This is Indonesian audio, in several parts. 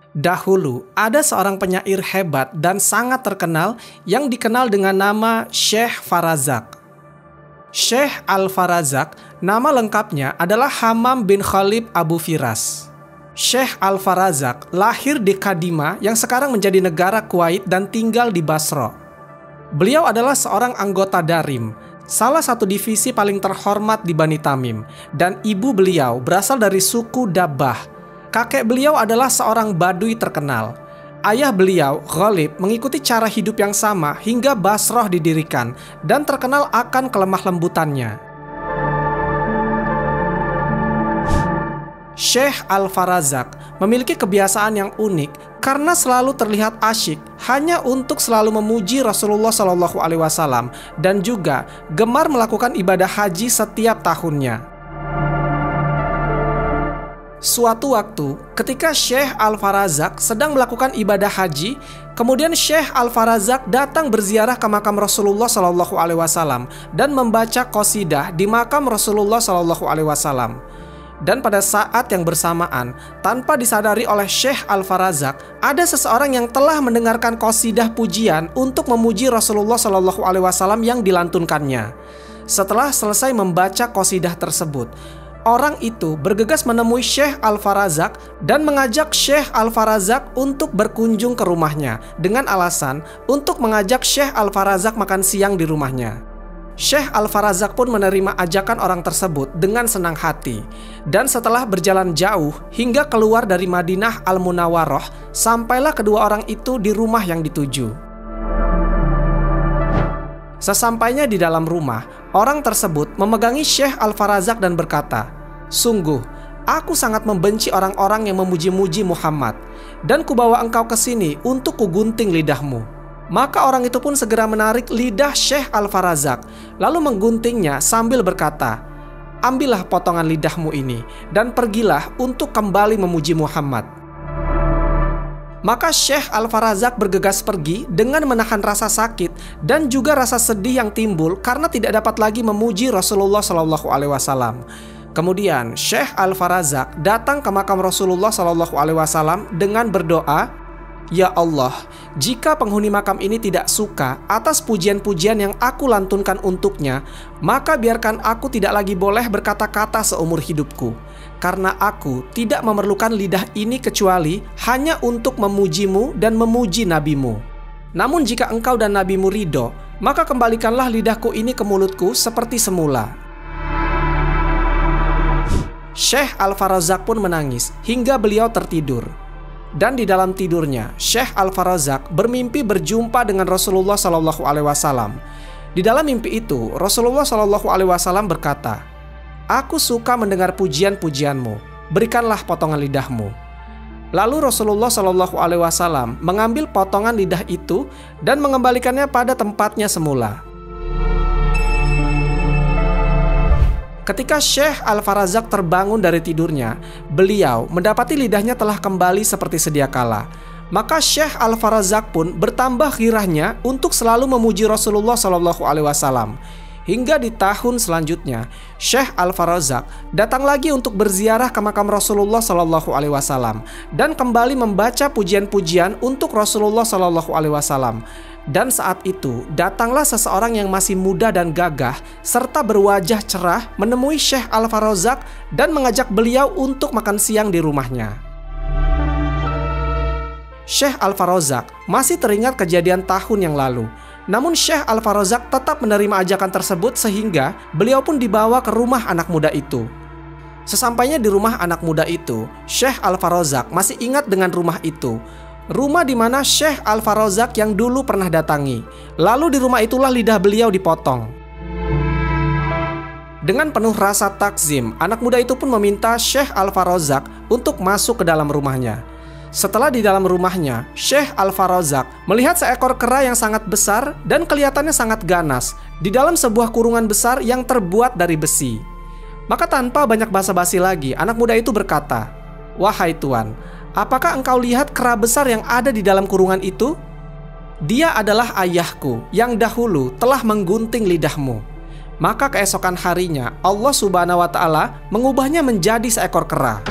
Dahulu ada seorang penyair hebat dan sangat terkenal yang dikenal dengan nama Syekh Farazak. Syekh Al-Farazak, nama lengkapnya adalah Hammam bin Khalid Abu Firas. Syekh Al-Farazak lahir di Kadima yang sekarang menjadi negara Kuwait dan tinggal di Basra. Beliau adalah seorang anggota Darim, salah satu divisi paling terhormat di Bani Tamim, dan ibu beliau berasal dari suku Dabbah. Kakek beliau adalah seorang badui terkenal. Ayah beliau, Ghalib, mengikuti cara hidup yang sama hingga Basrah didirikan dan terkenal akan kelemah lembutannya. Syekh Al-Farazak memiliki kebiasaan yang unik karena selalu terlihat asyik hanya untuk selalu memuji Rasulullah SAW dan juga gemar melakukan ibadah haji setiap tahunnya. Suatu waktu, ketika Syekh Al-Farazak sedang melakukan ibadah haji, kemudian Syekh Al-Farazak datang berziarah ke makam Rasulullah SAW dan membaca qasidah di makam Rasulullah SAW. Dan pada saat yang bersamaan, tanpa disadari oleh Syekh Al-Farazak, ada seseorang yang telah mendengarkan qasidah pujian untuk memuji Rasulullah SAW yang dilantunkannya. Setelah selesai membaca qasidah tersebut, orang itu bergegas menemui Syekh Al-Farazak dan mengajak Syekh Al-Farazak untuk berkunjung ke rumahnya dengan alasan untuk mengajak Syekh Al-Farazak makan siang di rumahnya. Syekh Al-Farazak pun menerima ajakan orang tersebut dengan senang hati. Dan setelah berjalan jauh hingga keluar dari Madinah Al-Munawwarah, sampailah kedua orang itu di rumah yang dituju. Sesampainya di dalam rumah, orang tersebut memegangi Syekh Al-Farazak dan berkata, "Sungguh, aku sangat membenci orang-orang yang memuji-muji Muhammad, dan kubawa engkau ke sini untuk kugunting lidahmu." Maka orang itu pun segera menarik lidah Syekh Al-Farazak, lalu mengguntingnya sambil berkata, "Ambillah potongan lidahmu ini, dan pergilah untuk kembali memuji Muhammad." Maka Syekh Al-Farazak bergegas pergi dengan menahan rasa sakit dan juga rasa sedih yang timbul karena tidak dapat lagi memuji Rasulullah SAW. Kemudian Syekh Al-Farazak datang ke makam Rasulullah SAW dengan berdoa, "Ya Allah, jika penghuni makam ini tidak suka atas pujian-pujian yang aku lantunkan untuknya, maka biarkan aku tidak lagi boleh berkata-kata seumur hidupku. Karena aku tidak memerlukan lidah ini kecuali hanya untuk memujimu dan memuji nabimu. Namun jika engkau dan nabimu ridho, maka kembalikanlah lidahku ini ke mulutku seperti semula." Syekh Al-Farazak pun menangis hingga beliau tertidur. Dan di dalam tidurnya, Syekh Al-Farazak bermimpi berjumpa dengan Rasulullah SAW. Di dalam mimpi itu, Rasulullah SAW berkata, "Aku suka mendengar pujian-pujianmu, berikanlah potongan lidahmu." Lalu Rasulullah SAW mengambil potongan lidah itu dan mengembalikannya pada tempatnya semula. Ketika Syekh Al-Farazak terbangun dari tidurnya, beliau mendapati lidahnya telah kembali seperti sedia kala. Maka Syekh Al-Farazak pun bertambah girahnya untuk selalu memuji Rasulullah SAW. Hingga di tahun selanjutnya, Syekh Al-Farazak datang lagi untuk berziarah ke makam Rasulullah SAW dan kembali membaca pujian-pujian untuk Rasulullah SAW. Dan saat itu datanglah seseorang yang masih muda dan gagah serta berwajah cerah menemui Syekh Al-Farazak dan mengajak beliau untuk makan siang di rumahnya. Syekh Al-Farazak masih teringat kejadian tahun yang lalu. Namun Syekh Al-Farazak tetap menerima ajakan tersebut sehingga beliau pun dibawa ke rumah anak muda itu. Sesampainya di rumah anak muda itu, Syekh Al-Farazak masih ingat dengan rumah itu. Rumah di mana Syekh Al-Farazak yang dulu pernah datangi. Lalu di rumah itulah lidah beliau dipotong. Dengan penuh rasa takzim, anak muda itu pun meminta Syekh Al-Farazak untuk masuk ke dalam rumahnya. Setelah di dalam rumahnya, Syekh Al-Farazak melihat seekor kera yang sangat besar dan kelihatannya sangat ganas di dalam sebuah kurungan besar yang terbuat dari besi. Maka tanpa banyak basa-basi lagi, anak muda itu berkata, "Wahai Tuan, apakah engkau lihat kera besar yang ada di dalam kurungan itu? Dia adalah ayahku yang dahulu telah menggunting lidahmu." Maka keesokan harinya Allah Subhanahu wa Ta'ala mengubahnya menjadi seekor kera.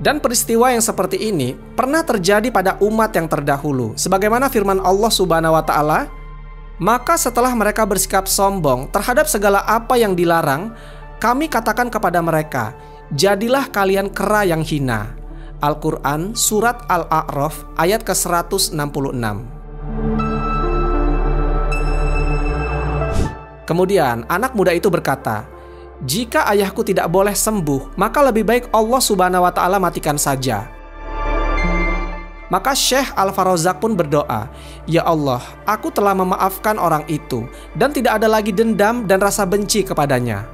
Dan peristiwa yang seperti ini pernah terjadi pada umat yang terdahulu. Sebagaimana firman Allah Subhanahu wa Ta'ala, "Maka setelah mereka bersikap sombong terhadap segala apa yang dilarang, kami katakan kepada mereka, jadilah kalian kera yang hina." Al-Quran Surat Al-A'raf ayat ke-166. Kemudian anak muda itu berkata, "Jika ayahku tidak boleh sembuh, maka lebih baik Allah Subhanahu wa Ta'ala matikan saja." Maka Syekh Al-Farazak pun berdoa, "Ya Allah, aku telah memaafkan orang itu dan tidak ada lagi dendam dan rasa benci kepadanya."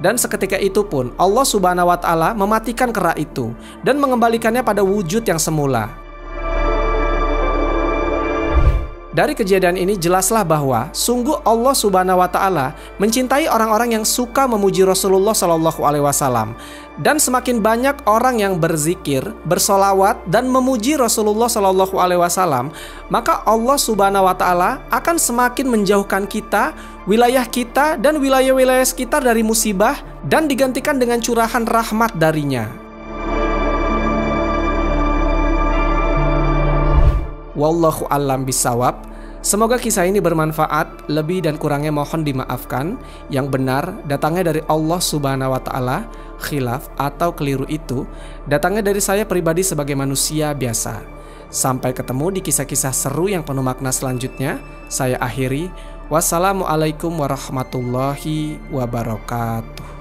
Dan seketika itu pun Allah Subhanahu wa Ta'ala mematikan kera itu dan mengembalikannya pada wujud yang semula. Dari kejadian ini jelaslah bahwa sungguh Allah Subhanahu wa Ta'ala mencintai orang-orang yang suka memuji Rasulullah Shallallahu Alaihi Wasallam, dan semakin banyak orang yang berzikir, bersolawat dan memuji Rasulullah Shallallahu Alaihi Wasallam, maka Allah Subhanahu wa Ta'ala akan semakin menjauhkan kita, wilayah kita dan wilayah-wilayah sekitar dari musibah, dan digantikan dengan curahan rahmat darinya. Wallahu a'lam bishawab. Semoga kisah ini bermanfaat. Lebih dan kurangnya mohon dimaafkan. Yang benar datangnya dari Allah Subhanahu wa Ta'ala. Khilaf atau keliru itu datangnya dari saya pribadi sebagai manusia biasa. Sampai ketemu di kisah-kisah seru yang penuh makna selanjutnya. Saya akhiri. Wassalamualaikum warahmatullahi wabarakatuh.